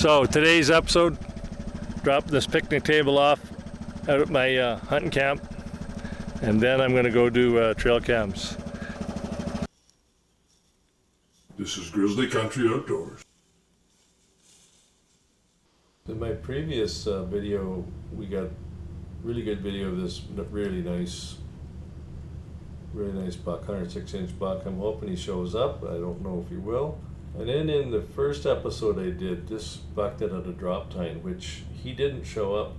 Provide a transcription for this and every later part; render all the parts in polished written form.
So today's episode, drop this picnic table off out at my hunting camp, and then I'm going to go do trail cams. This is Grizzly Country Outdoors. In my previous video, we got really good video of this really nice buck, 106-inch buck. I'm hoping he shows up. I don't know if he will. And then in the first episode I did, this buck that had a drop tine, which he didn't show up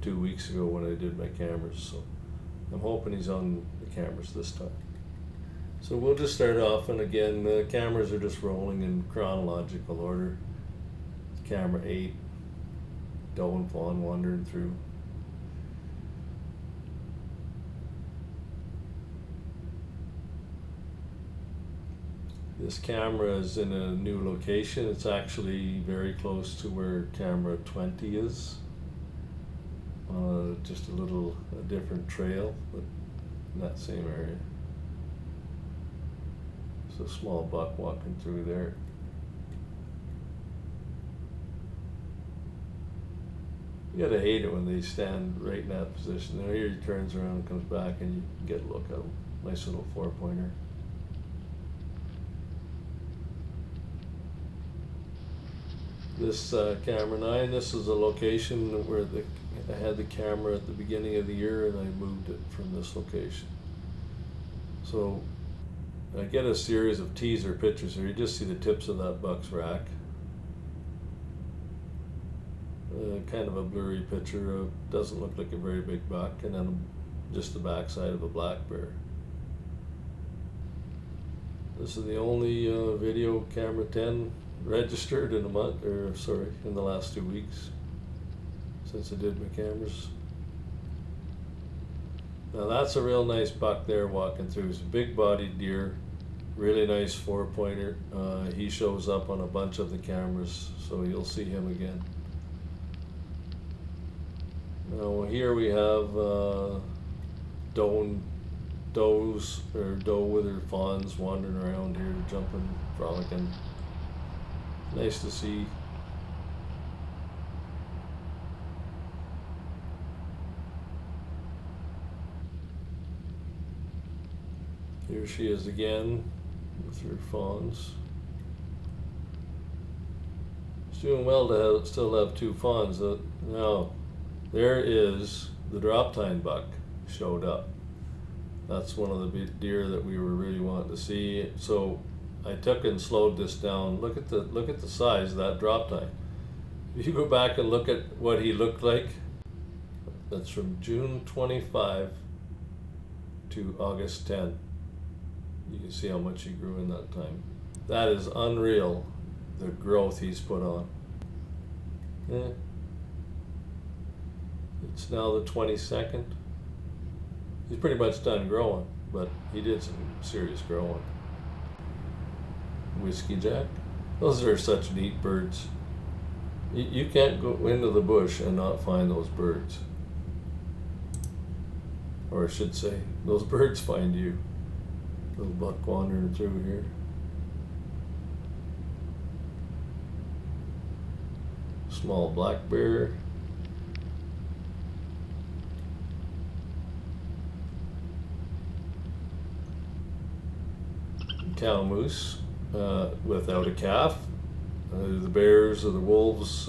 2 weeks ago when I did my cameras. So I'm hoping he's on the cameras this time. So we'll just start off, and again, the cameras are just rolling in chronological order. Camera 8, doe and fawn wandering through. This camera is in a new location. It's actually very close to where camera 20 is. Just a different trail, but in that same area. It's a small buck walking through there. You gotta hate it when they stand right in that position. Now here he turns around and comes back, and you get a look at him. Nice little 4-pointer. This camera 9, this is a location where I had the camera at the beginning of the year, and I moved it from this location. So I get a series of teaser pictures here. You just see the tips of that buck's rack. Kind of a blurry picture. Doesn't look like a very big buck, and then just the backside of a black bear. This is the only video camera 10 registered in a month, in the last 2 weeks since I did my cameras. Now that's a real nice buck there walking through. He's a big-bodied deer, really nice 4-pointer. He shows up on a bunch of the cameras, so you'll see him again. Now here we have doe with her fawns wandering around here, jumping, frolicking. Nice to see. Here she is again with her fawns. It's doing well to still have 2 fawns. Now, there is the drop tine buck showed up. That's one of the big deer that we were really wanting to see. So I took and slowed this down. Look at the size of that drop tine. If you go back and look at what he looked like, that's from June 25 to August 10. You can see how much he grew in that time. That is unreal, the growth he's put on. Yeah. It's now the 22nd. He's pretty much done growing, but he did some serious growing. Whiskey jack. Those are such neat birds. You can't go into the bush and not find those birds. Or I should say, those birds find you. Little buck wandering through here. Small black bear. Cow moose. Without a calf. The bears or the wolves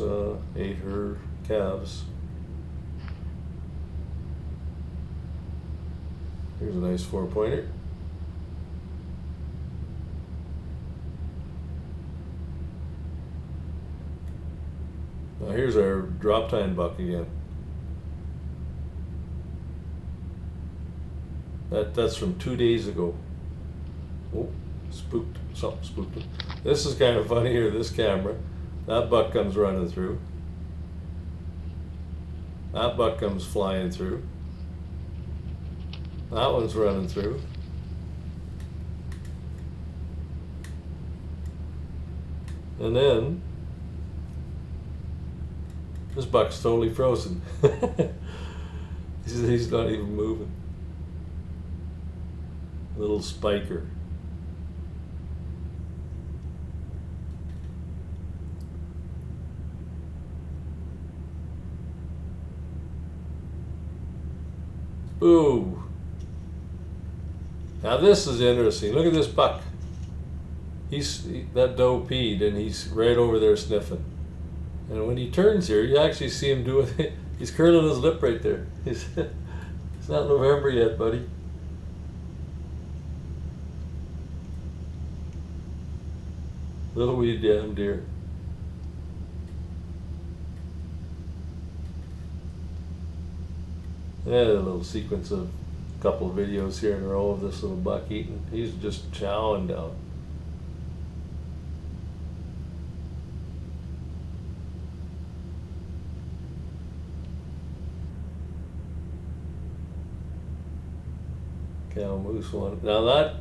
ate her calves. Here's a nice 4-pointer. Now here's our drop tine buck again. That's from 2 days ago. Oh. Spooked. Something spooked him. This is kind of funny here, this camera. That buck comes running through. That buck comes flying through. That one's running through. And then this buck's totally frozen. He's not even moving. Little spiker. Ooh. Now this is interesting. Look at this buck. That doe peed and he's right over there sniffing. And when he turns here, you actually see him doing it. He's curling his lip right there. It's not November yet, buddy. Little wee damn deer. Yeah, a little sequence of a couple of videos here in a row of this little buck eating. He's just chowing down. Cow moose one. Now that,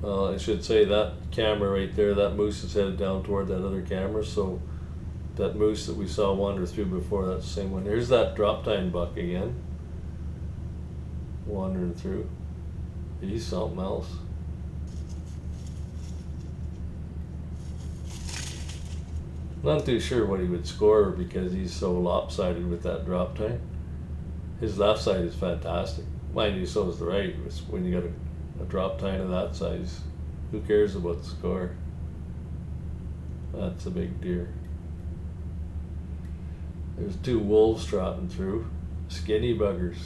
I should say that camera right there, that moose is headed down toward that other camera, so that moose that we saw wander through before, that's the same one. Here's that drop tine buck again. Wandering through. He's something else. Not too sure what he would score because he's so lopsided with that drop tine. His left side is fantastic. Mind you, so is the right. When you got a drop tine of that size, who cares about the score? That's a big deer. There's two wolves trotting through. Skinny buggers.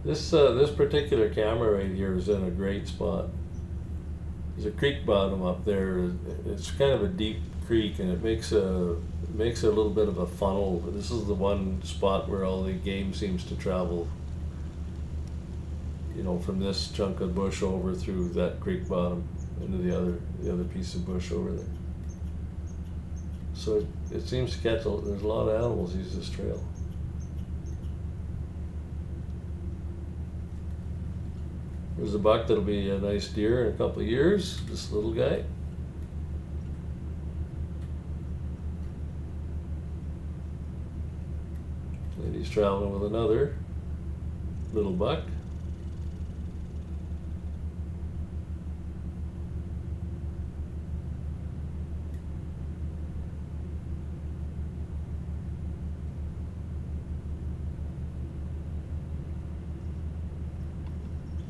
This particular camera right here is in a great spot. There's a creek bottom up there. It's kind of a deep creek, and it makes a little bit of a funnel. This is the one spot where all the game seems to travel. You know, from this chunk of bush over through that creek bottom into the other piece of bush over there. So it seems to catch. There's a lot of animals use this trail. There's a buck that'll be a nice deer in a couple of years, this little guy. And he's traveling with another little buck.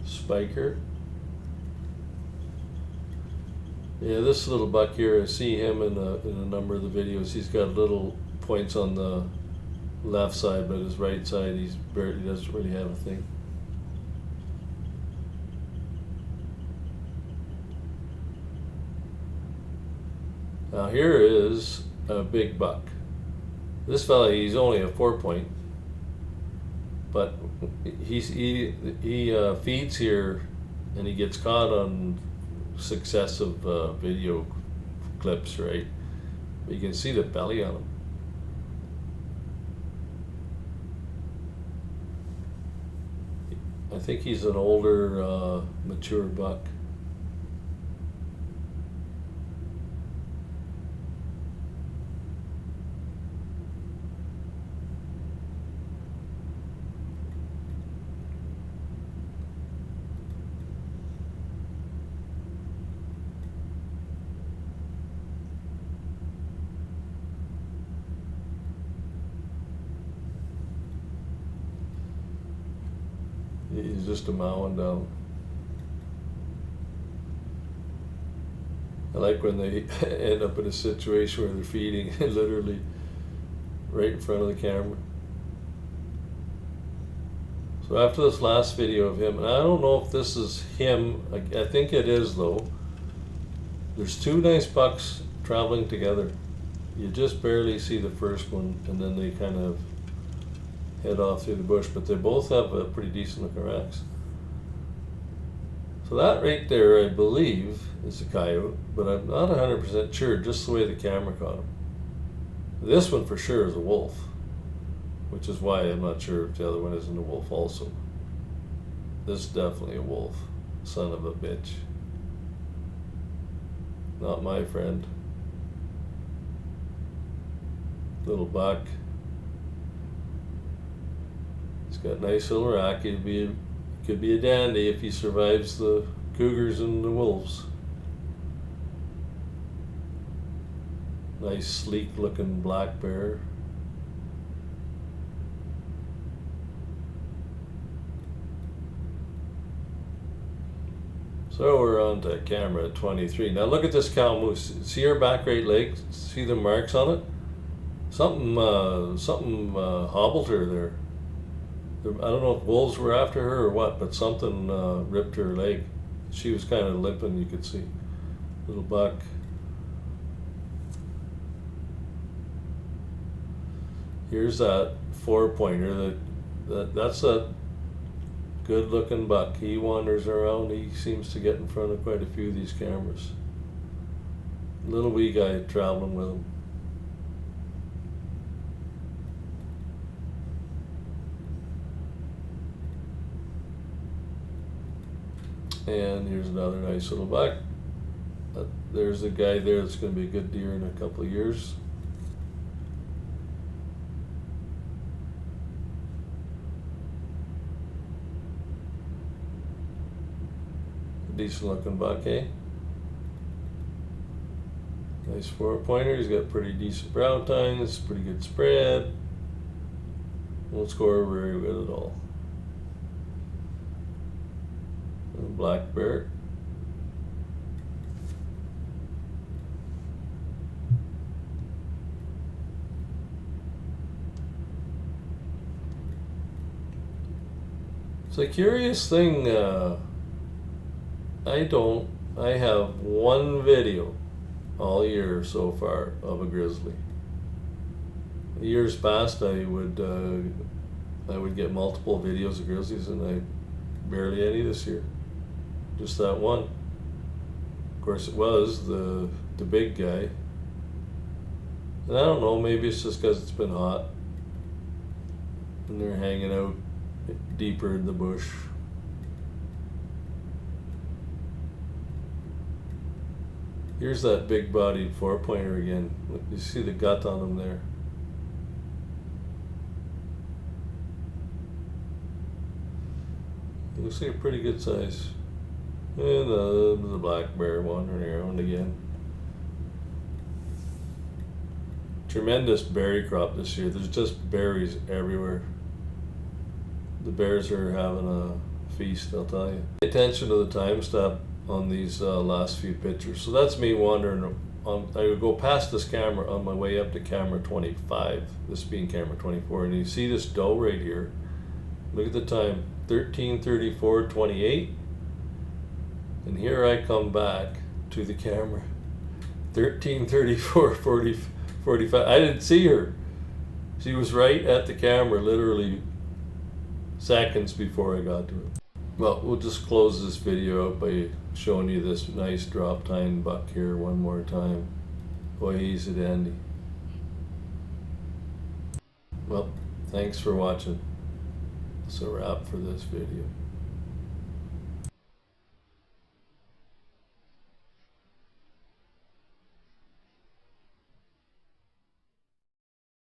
Spiker. Yeah, this little buck here, I see him in a number of the videos. He's got little points on the left side, but his right side, he doesn't really have a thing. Now here is a big buck. This fella, he's only a 4-point, but he feeds here, and he gets caught on successive video clips, right? But you can see the belly on him. I think he's an older, mature buck. He's just a mowing down. I like when they end up in a situation where they're feeding literally right in front of the camera. So after this last video of him, and I don't know if this is him, I think it is though, there's two nice bucks traveling together. You just barely see the first one, and then they kind of head off through the bush, but they both have a pretty decent looking racks. So that right there, I believe, is a coyote, but I'm not 100% sure, just the way the camera caught him. This one for sure is a wolf, which is why I'm not sure if the other one isn't a wolf also. This is definitely a wolf, son of a bitch. Not my friend. Little buck. He's got a nice little rack. Could be a dandy if he survives the cougars and the wolves. Nice sleek looking black bear. So we're on to camera 23. Now look at this cow moose. See her back right leg? See the marks on it? Something hobbled her there. I don't know if wolves were after her or what, but something ripped her leg. She was kind of limping, you could see. Little buck. Here's that 4-pointer. That's a good looking buck. He wanders around. He seems to get in front of quite a few of these cameras. Little wee guy traveling with him. And here's another nice little buck. There's a guy there that's going to be a good deer in a couple of years. Decent looking buck, eh? Nice 4-pointer. He's got pretty decent brow tines, pretty good spread. Won't score very good at all. And black bear. It's a curious thing. I have one video all year so far of a grizzly. Years past, I would get multiple videos of grizzlies, and I barely any this year. Just that one. Of course, it was the big guy. And I don't know, maybe it's just because it's been hot and they're hanging out deeper in the bush. Here's that big-bodied 4-pointer again. You see the gut on him there. It looks like a pretty good size. And the black bear wandering around again. Tremendous berry crop this year. There's just berries everywhere. The bears are having a feast, I'll tell you. Pay attention to the time stamp on these last few pictures. So that's me wandering on. I would go past this camera on my way up to camera 25, this being camera 24, and you see this doe right here. Look at the time, 13:34:28, and here I come back to the camera, 13:34:45. I didn't see her. She was right at the camera, literally seconds before I got to her. Well, we'll just close this video out by showing you this nice drop tine buck here one more time. Boy, he's a dandy. Well, thanks for watching. That's a wrap for this video.